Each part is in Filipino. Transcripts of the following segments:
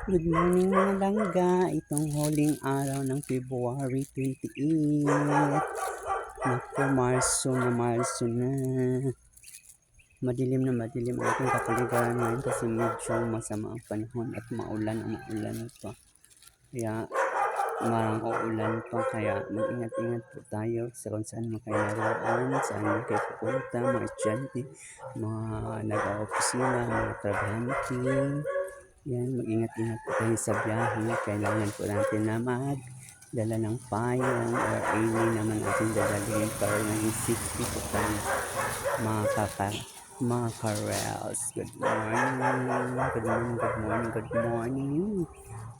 Good morning mga langga, itong huling araw ng February 28. Naku, Marso na. Madilim na madilim ang ating kapaligiran ngayon kasi medyo masama ang panahon at maulan pa. Kaya marang uulan pa, kaya mag-ingat-ingat po tayo sa kung saan makailalaan, saan mo kayo pupunta, mga estudyante, mga nag-opisina, mga trabahante. Yan, mag-ingat-ingat po tayo sa biyahe. Kailangan po natin na magdala ng payong or any naman ating dadalhin para naging safety po tayo. Mga karels, good morning, good morning, good morning, good morning.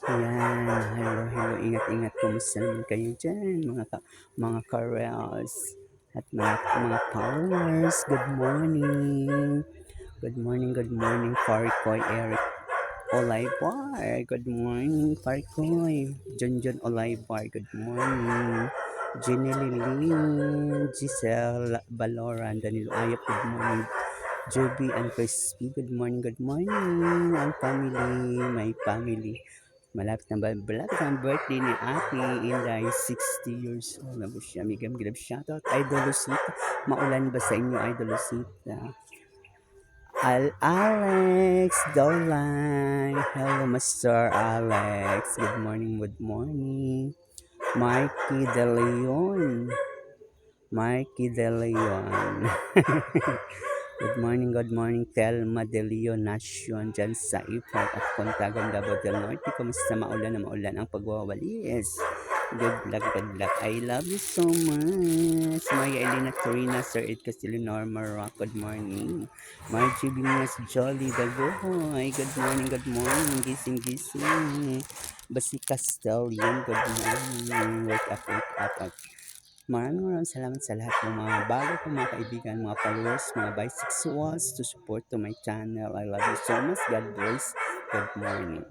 Yan, hello, ingat-ingat, kumusta naman kayo dyan, mga karels at mga powers, good morning. Good morning, Farikoy Eric Olaybar. Good morning, Farikoy. John Olaybar. Good morning. Jenny Lilin, Giselle Baloran, Danilo Ayap. Good morning. Joby and Crispy. Good morning. Ang family, my family. Malapit na ang birthday ni Ate Inday, 60 years old na po siya. Migam shoutout, Idol Lucita. Maulan ba sa inyo, Idol Lucita? Alex Dolay. Hello, Mr. Alex. Good morning. Mikey De Leon. Good morning, Telma De Leon Nation dyan sa Ipag at Contagon, Davao del Norte. Kumusta? Maulan ang pagwawalis. Good luck. I love you so much. Maya Elena Torina, Sir Ed Castillo, Norma Rock, good morning. Margie Binas, Jolly Dagohoy, good morning. Gising. Basi Castellian, good morning. Wake up. Maraming salamat sa lahat ng mga bago kong mga kaibigan, mga followers, mga bisexuals to support to my channel. I love you so much. God bless. Good morning.